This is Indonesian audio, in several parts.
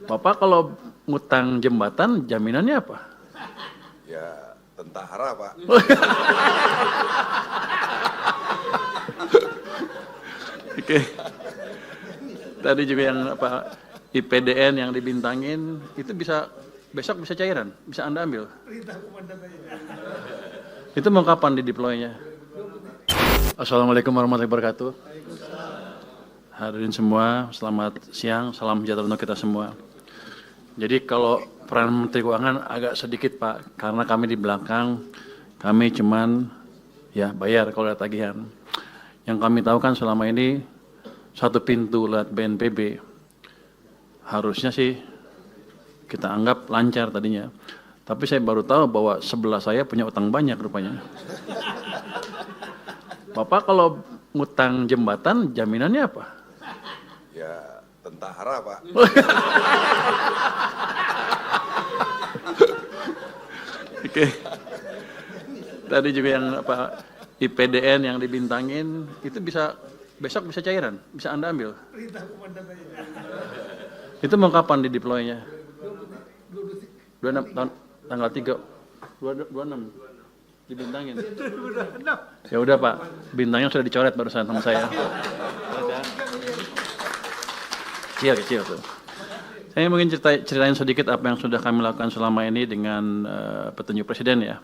Bapak kalau ngutang jembatan jaminannya apa? Ya, tentara, Pak. Oke. Tadi juga yang apa IPDN yang dibintangin itu bisa besok bisa cairan, bisa Anda ambil. Itu mau kapan di deploy-nya? Assalamualaikum warahmatullahi wabarakatuh. Hadirin semua, selamat siang, salam sejahtera untuk kita semua. Jadi kalau peran Menteri Keuangan agak sedikit Pak, karena kami di belakang, kami cuman ya bayar kalau ada tagihan. Yang kami tahu kan selama ini satu pintu lewat BNPB, harusnya sih kita anggap lancar tadinya. Tapi saya baru tahu bahwa sebelah saya punya utang banyak rupanya. Bapak kalau ngutang jembatan jaminannya apa? Ya, tentara, Pak. Oke. Tadi juga yang apa IPDN yang dibintangin itu bisa besok bisa cairan, bisa Anda ambil. Itu mau kapan di deploy-nya? 26 tahun tanggal 3 26 dibintangin. Ya udah Pak, bintangnya sudah dicoret barusan sama saya. Kecil tuh. Saya mungkin ceritain sedikit apa yang sudah kami lakukan selama ini dengan petunjuk Presiden ya.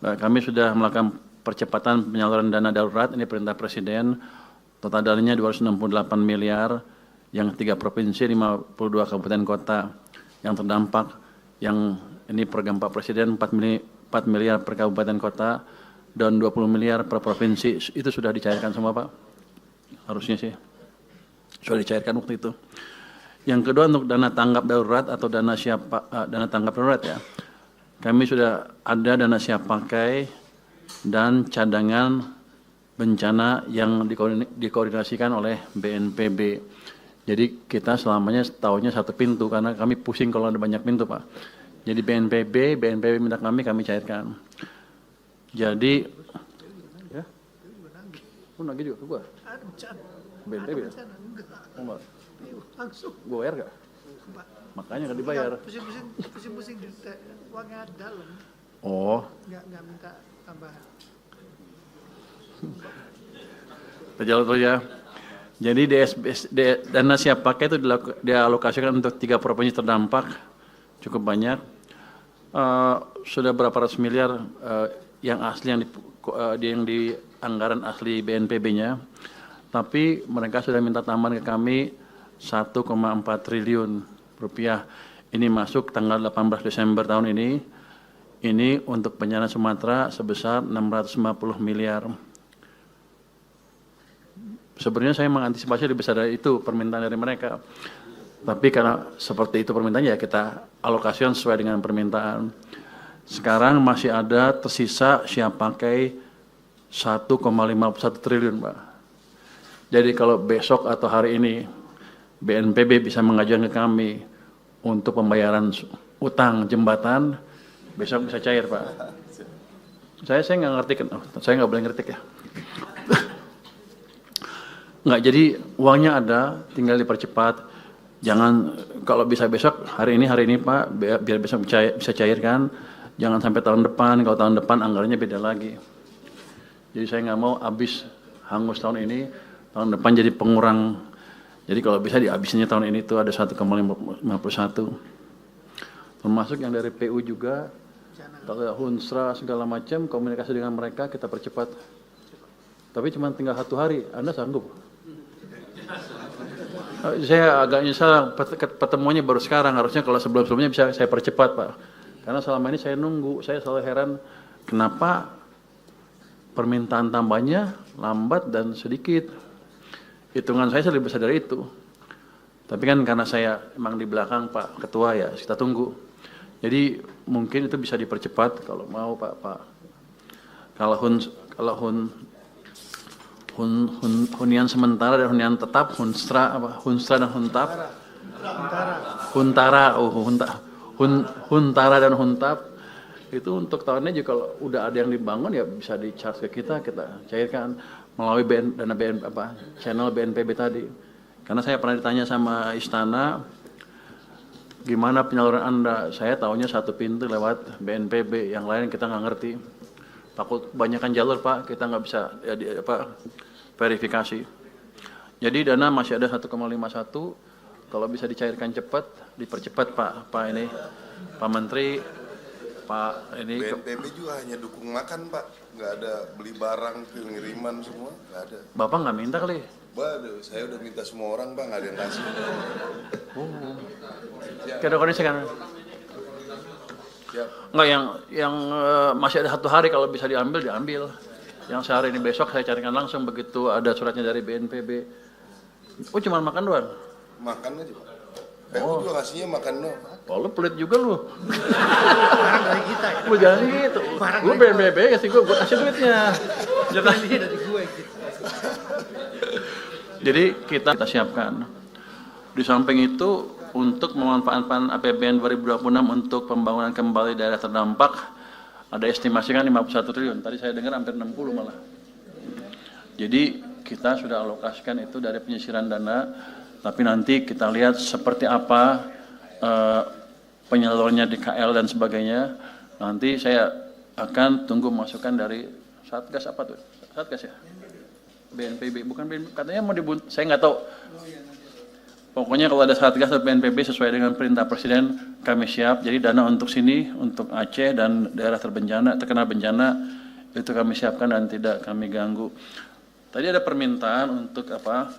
Kami sudah melakukan percepatan penyaluran dana darurat, ini perintah Presiden, total dananya 268 miliar, yang 3 provinsi, 52 kabupaten kota yang terdampak, yang ini program Pak Presiden 4 miliar per kabupaten kota, dan 20 miliar per provinsi, itu sudah dicairkan semua Pak, harusnya sih, sudah dicairkan waktu itu. Yang kedua untuk dana tanggap darurat atau dana tanggap darurat ya, kami sudah ada dana siap pakai dan cadangan bencana yang dikoordinasikan oleh BNPB. Jadi kita selamanya tahunya satu pintu karena kami pusing kalau ada banyak pintu Pak. Jadi BNPB minta kami cairkan. Jadi, ya, nagih juga ke gua. BNPB ya? Enggak. Langsung. Gue bayar gak? Makanya nggak dibayar. Pusing-pusing di uangnya dalam. Oh. Nggak minta tambahan. Terjawab tuh ya. Jadi dana siap pakai itu dialokasikan untuk 3 provinsi terdampak, cukup banyak. Sudah berapa ratus miliar yang asli yang di anggaran asli BNPB-nya. Tapi mereka sudah minta tambahan ke kami 1,4 triliun rupiah. Ini masuk tanggal 18 Desember tahun ini. Ini untuk bencana Sumatera sebesar 650 miliar. Sebenarnya saya mengantisipasi lebih besar dari itu permintaan dari mereka. Tapi karena seperti itu permintaannya ya kita alokasikan sesuai dengan permintaan. Sekarang masih ada tersisa siap pakai 1,51 triliun Pak. Jadi kalau besok atau hari ini BNPB bisa mengajukan ke kami untuk pembayaran utang jembatan, besok bisa cair Pak. Saya nggak ngerti kan, saya nggak boleh ngerti ya. Nggak, jadi uangnya ada, tinggal dipercepat. Jangan kalau bisa besok hari ini Pak, biar besok bisa cairkan. Jangan sampai tahun depan. Kalau tahun depan anggarannya beda lagi. Jadi saya nggak mau habis hangus tahun ini, tahun depan jadi pengurang. Jadi kalau bisa dihabisnya tahun ini tuh ada 1,51. Termasuk yang dari PU juga, kalau Hunsra segala macam, komunikasi dengan mereka kita percepat. Tapi cuma tinggal 1 hari, Anda sanggup? Saya agak nyesal pertemuannya baru sekarang, harusnya kalau sebelum-sebelumnya bisa saya percepat Pak. Karena selama ini saya nunggu, saya selalu heran kenapa permintaan tambahnya lambat dan sedikit. Hitungan saya lebih besar dari itu. Tapi kan karena saya emang di belakang Pak Ketua ya, kita tunggu. Jadi mungkin itu bisa dipercepat kalau mau Pak. Kalau hunian sementara dan hunian tetap, Hunsra dan Huntap. Huntara dan Huntap itu untuk tahunnya juga kalau udah ada yang dibangun ya bisa di-charge ke kita cairkan melalui channel BNPB tadi. Karena saya pernah ditanya sama Istana, Gimana penyaluran Anda? Saya taunya satu pintu lewat BNPB, yang lain kita nggak ngerti. Takut kebanyakan jalur Pak, kita nggak bisa verifikasi. Jadi dana masih ada 1,51, kalau bisa dicairkan cepat, dipercepat Pak ini, Pak Menteri, Pak ini. BNPB juga hanya dukung makan Pak, nggak ada beli barang, pengiriman semua, nggak ada. Bapak nggak minta kali? Waduh, saya udah minta semua orang Pak, nggak ada yang kasih. Ada kondisi kan? Siap. Enggak, yang masih ada 1 hari kalau bisa diambil. Yang sehari ini besok saya carikan langsung begitu ada suratnya dari BNPB. Oh, cuma makan doang? Makan aja Pak. PU juga kasihnya makan doang. Oh, lu pelit juga lu. Barang dari kita ya. Lu jangan gitu. Lu BNPB kasih gue kasih duitnya. Jangan Ini dari gue gitu. Jadi kita siapkan. Di samping itu untuk memanfaatkan APBN 2026 untuk pembangunan kembali daerah terdampak ada estimasi kan 51 triliun. Tadi saya dengar hampir 60 malah. Jadi kita sudah alokasikan itu dari penyisiran dana, tapi nanti kita lihat seperti apa penyalurannya di KL dan sebagainya. Nanti saya akan tunggu masukan dari Satgas apa tuh? Satgas ya? BNPB, bukan BNPB, katanya mau saya nggak tahu. Pokoknya kalau ada Satgas atau BNPB sesuai dengan perintah Presiden, kami siap. Jadi dana untuk sini, untuk Aceh dan daerah terkena bencana, itu kami siapkan dan tidak kami ganggu. Tadi ada permintaan untuk apa?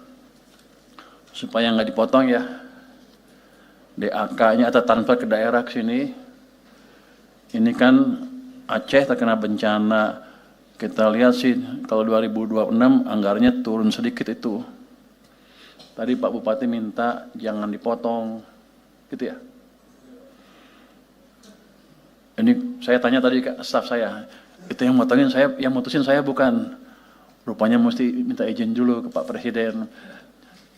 Supaya nggak dipotong ya. DAK-nya atau transfer ke daerah ke sini. Ini kan Aceh terkena bencana. Kita lihat sih kalau 2026 anggarannya turun sedikit itu. Tadi Pak Bupati minta jangan dipotong, gitu ya. Ini saya tanya tadi ke staf saya, itu yang motongin saya, yang mutusin saya bukan. Rupanya mesti minta izin dulu ke Pak Presiden.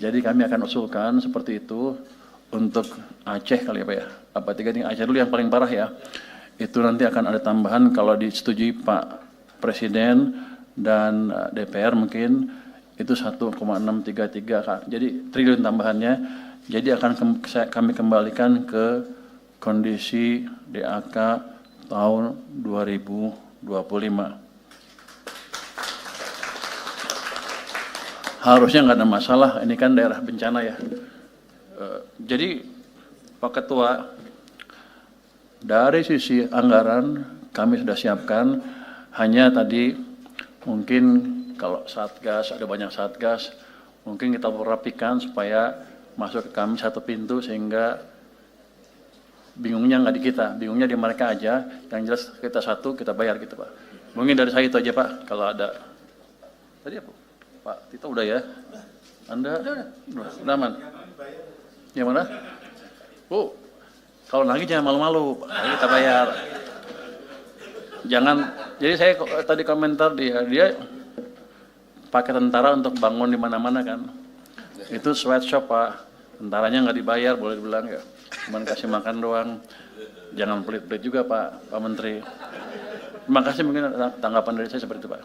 Jadi kami akan usulkan seperti itu untuk Aceh kali ya Pak ya. Apa 3 Aceh dulu yang paling parah ya. Itu nanti akan ada tambahan kalau disetujui Pak Presiden dan DPR mungkin itu 1,633 jadi triliun tambahannya. Jadi akan kami kembalikan ke kondisi DAK tahun 2025. Harusnya nggak ada masalah, ini kan daerah bencana ya. Jadi Pak Ketua, dari sisi anggaran kami sudah siapkan. Hanya tadi mungkin kalau Satgas, ada banyak Satgas, mungkin kita rapikan supaya masuk ke kami satu pintu sehingga bingungnya nggak di kita, bingungnya di mereka aja. Yang jelas kita satu, kita bayar gitu Pak. Mungkin dari saya itu aja Pak, kalau ada. Tadi apa? Pak Tito udah ya? Anda? Udah aman? Yang mana? Oh, kalau nagih jangan malu-malu, kita bayar. Jangan, jadi saya tadi komentar dia pakai tentara untuk bangun di mana-mana kan. Itu sweatshop Pak, tentaranya nggak dibayar boleh dibilang ya. Cuman kasih makan doang. Jangan pelit-pelit juga Pak Menteri. Terima kasih, mungkin tanggapan dari saya seperti itu Pak.